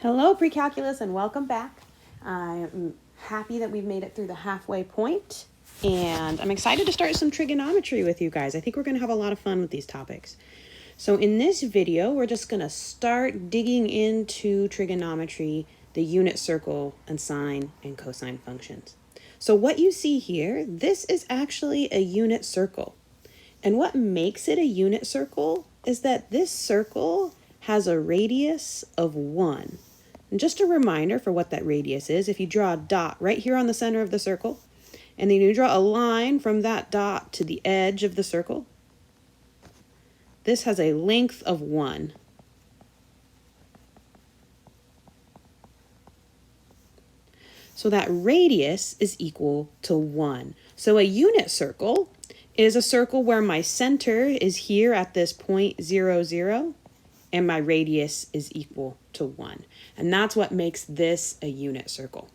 Hello, pre-calculus, and welcome back. I'm happy that we've made it through the halfway point, and I'm excited to start some trigonometry with you guys. I think we're going to have a lot of fun with these topics. So in this video, we're just going to start digging into trigonometry, the unit circle, and sine and cosine functions. So what you see here, this is actually a unit circle. And what makes it a unit circle is that this circle has a radius of 1. And just a reminder for what that radius is, if you draw a dot right here on the center of the circle, and then you draw a line from that dot to the edge of the circle, this has a length of 1. So that radius is equal to 1. So a unit circle is a circle where my center is here at this point 0, 0, and my radius is equal to 1. And that's what makes this a unit circle.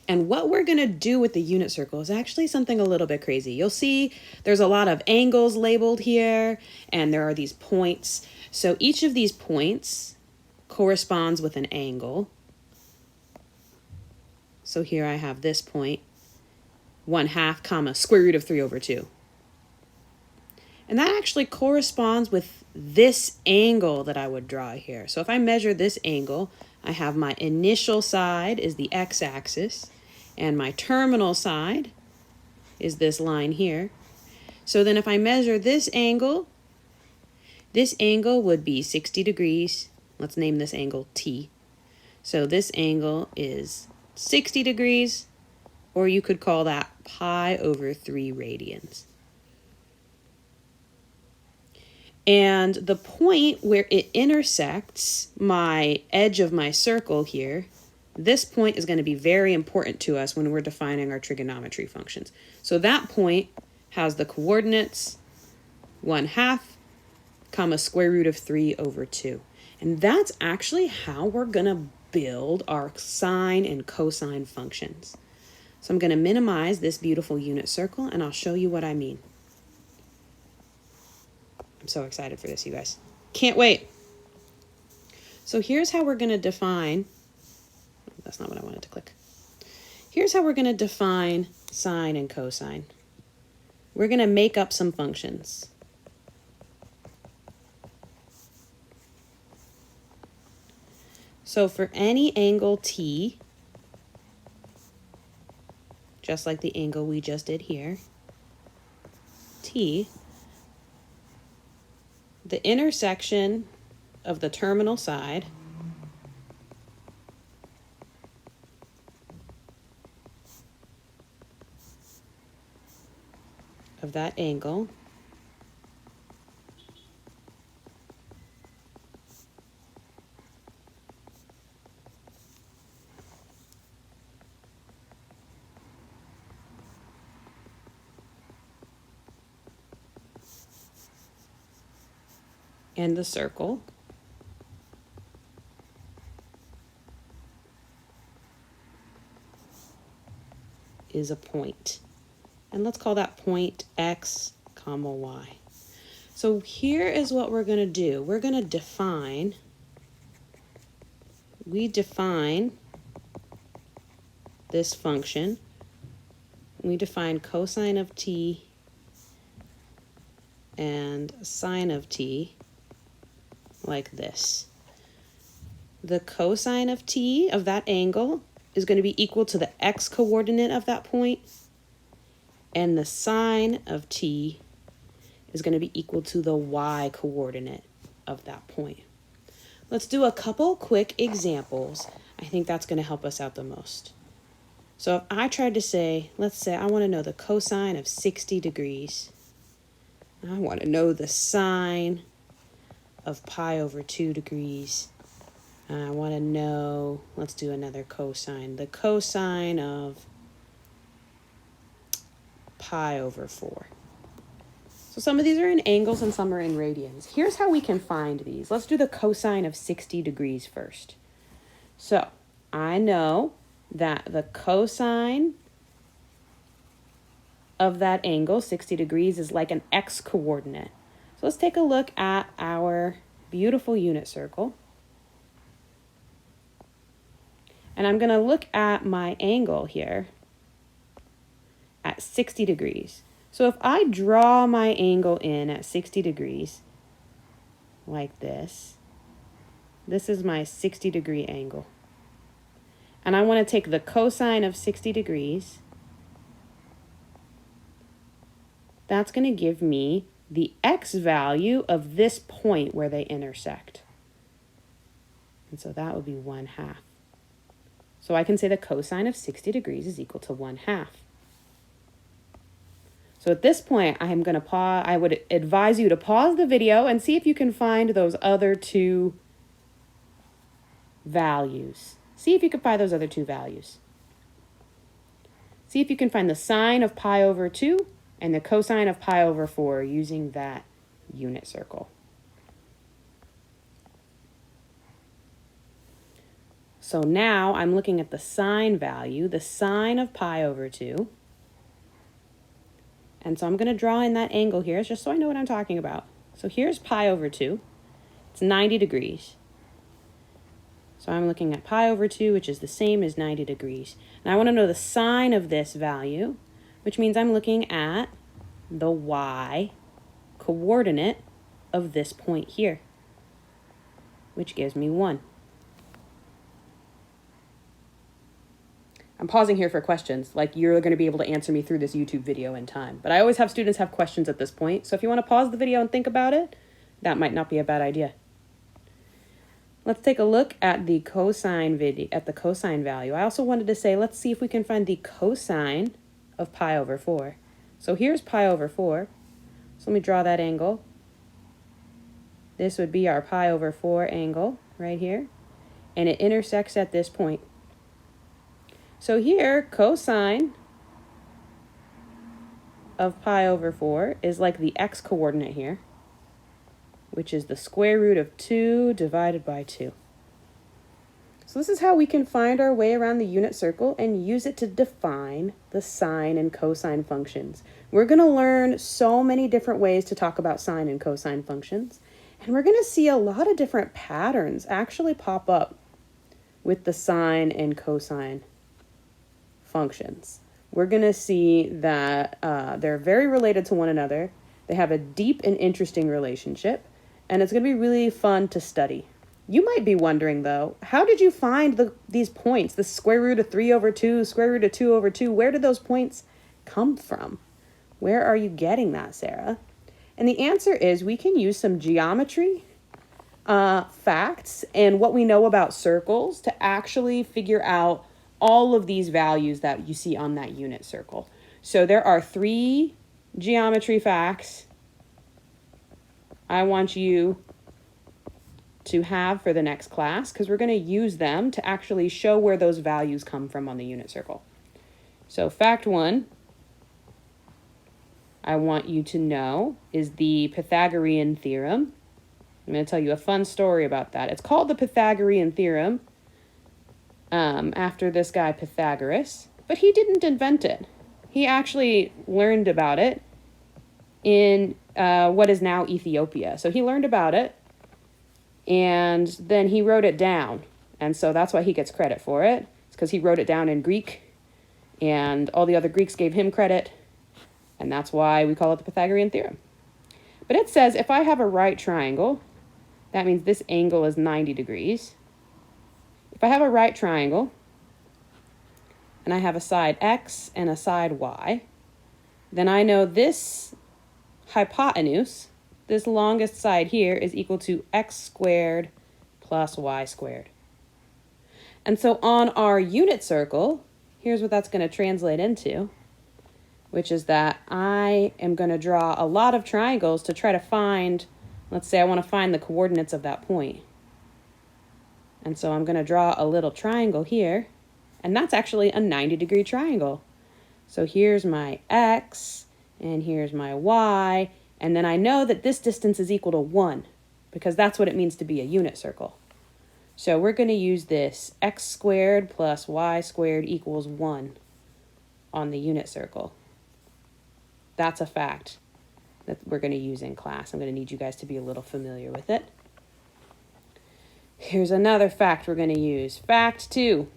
And what we're going to do with the unit circle is actually something a little bit crazy. You'll see there's a lot of angles labeled here, and there are these points. So each of these points corresponds with an angle. So here I have this point, 1/2 comma square root of 3 over 2. And that actually corresponds with this angle that I would draw here. So if I measure this angle, I have my initial side is the x-axis, and my terminal side is this line here. So then if I measure this angle would be 60 degrees. Let's name this angle T. So this angle is 60 degrees, or you could call that pi over 3 radians. And the point where it intersects my edge of my circle here, this point is going to be very important to us when we're defining our trigonometry functions. So that point has the coordinates 1/2 comma square root of 3 over 2. And that's actually how we're going to build our sine and cosine functions. So I'm going to minimize this beautiful unit circle, and I'll show you what I mean. I'm so excited for this, you guys. Can't wait. So here's how we're going to define, that's not what I wanted to click. Here's how we're going to define sine and cosine. We're going to make up some functions. So for any angle T, just like the angle we just did here, T, the intersection of the terminal side of that angle and the circle is a point. And let's call that point x comma y. So here is what we're going to do. We're going to define, we define this function. We define cosine of t and sine of t like this. The cosine of t of that angle is going to be equal to the x coordinate of that point, and the sine of t is going to be equal to the y coordinate of that point. Let's do a couple quick examples. I think that's going to help us out the most. So if I tried to say, let's say I want to know the cosine of 60 degrees. I want to know the sine of pi over 2 degrees. I want to know, let's do another cosine, the cosine of pi over 4. So some of these are in angles and some are in radians. Here's how we can find these. Let's do the cosine of 60 degrees first. So I know that the cosine of that angle, 60 degrees, is like an x coordinate. So let's take a look at our beautiful unit circle. And I'm going to look at my angle here at 60 degrees. So if I draw my angle in at 60 degrees, like this is my 60-degree angle. And I want to take the cosine of 60 degrees. That's going to give me the x value of this point where they intersect. And so that would be 1/2. So I can say the cosine of 60 degrees is equal to 1/2. So at this point, I would advise you to pause the video and see if you can find those other two values. See if you can find those other two values. See if you can find the sine of pi over 2 and the cosine of pi over 4 using that unit circle. So now I'm looking at the sine value, the sine of pi over 2. And so I'm going to draw in that angle here just so I know what I'm talking about. So here's pi over 2. It's 90 degrees. So I'm looking at pi over 2, which is the same as 90 degrees. And I want to know the sine of this value, which means I'm looking at the y coordinate of this point here, which gives me 1. I'm pausing here for questions, like you're going to be able to answer me through this YouTube video in time. But I always have students have questions at this point, so if you want to pause the video and think about it, that might not be a bad idea. Let's take a look at the cosine value. I also wanted to say, let's see if we can find the cosine of pi over 4. So here's pi over 4. So let me draw that angle. This would be our pi over 4 angle right here, and it intersects at this point. So here, cosine of pi over 4 is like the x coordinate here, which is the square root of 2 divided by 2. So this is how we can find our way around the unit circle and use it to define the sine and cosine functions. We're going to learn so many different ways to talk about sine and cosine functions, and we're going to see a lot of different patterns actually pop up with the sine and cosine functions. We're going to see that they're very related to one another. They have a deep and interesting relationship, and it's going to be really fun to study. You might be wondering, though, how did you find these points, the square root of 3 over 2, square root of 2 over 2? Where did those points come from? Where are you getting that, Sarah? And the answer is we can use some geometry facts and what we know about circles to actually figure out all of these values that you see on that unit circle. So there are 3 geometry facts I want you to have for the next class, because we're going to use them to actually show where those values come from on the unit circle. So fact 1, I want you to know, is the Pythagorean theorem. I'm going to tell you a fun story about that. It's called the Pythagorean theorem after this guy Pythagoras, but he didn't invent it. He actually learned about it in what is now Ethiopia. So he learned about it, and then he wrote it down. And so that's why he gets credit for it. It's because he wrote it down in Greek, and all the other Greeks gave him credit, and that's why we call it the Pythagorean theorem. But it says if I have a right triangle, that means this angle is 90 degrees. If I have a right triangle, and I have a side x and a side y, then I know this hypotenuse, this longest side here, is equal to x squared plus y squared. And so on our unit circle, here's what that's going to translate into, which is that I am going to draw a lot of triangles to try to find, let's say I want to find the coordinates of that point. And so I'm going to draw a little triangle here, and that's actually a 90-degree triangle. So here's my x, and here's my y, and then I know that this distance is equal to 1, because that's what it means to be a unit circle. So we're going to use this x squared plus y squared equals 1 on the unit circle. That's a fact that we're going to use in class. I'm going to need you guys to be a little familiar with it. Here's another fact we're going to use. Fact 2.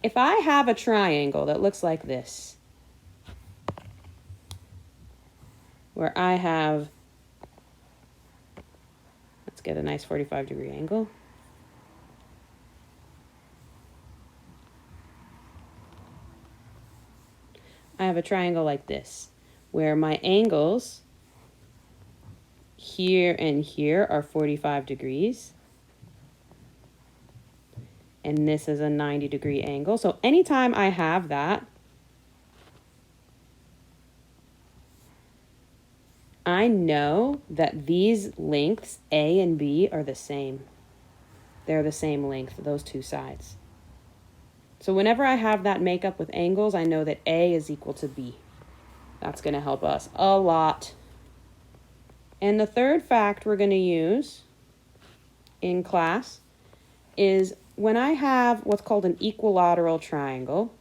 If I have a triangle that looks like this, where I have, let's get a nice 45-degree angle. I have a triangle like this, where my angles here and here are 45 degrees. And this is a 90-degree angle. So anytime I have that, I know that these lengths, A and B, are the same. They're the same length, those two sides. So whenever I have that makeup with angles, I know that A is equal to B. That's going to help us a lot. And the third fact we're going to use in class is when I have what's called an equilateral triangle,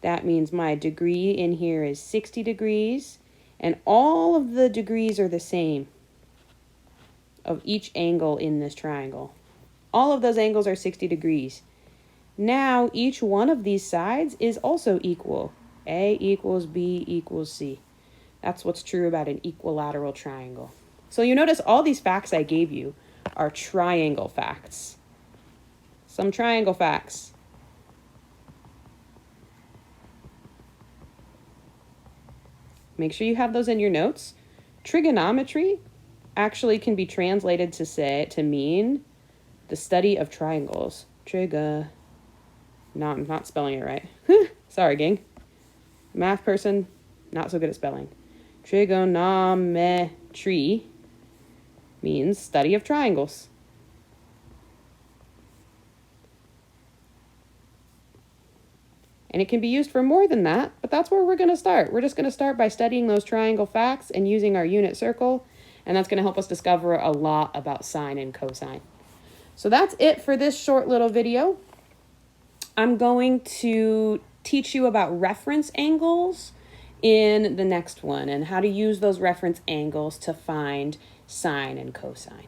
that means my degree in here is 60 degrees, and all of the degrees are the same of each angle in this triangle. All of those angles are 60 degrees. Now, each one of these sides is also equal. A equals B equals C. That's what's true about an equilateral triangle. So you notice all these facts I gave you are triangle facts. Some triangle facts. Make sure you have those in your notes. Trigonometry actually can be translated to mean the study of triangles. I'm not spelling it right. Sorry, gang. Math person, not so good at spelling. Trigonometry means study of triangles. And it can be used for more than that, but that's where we're going to start. We're just going to start by studying those triangle facts and using our unit circle, and that's going to help us discover a lot about sine and cosine. So that's it for this short little video. I'm going to teach you about reference angles in the next one and how to use those reference angles to find sine and cosine.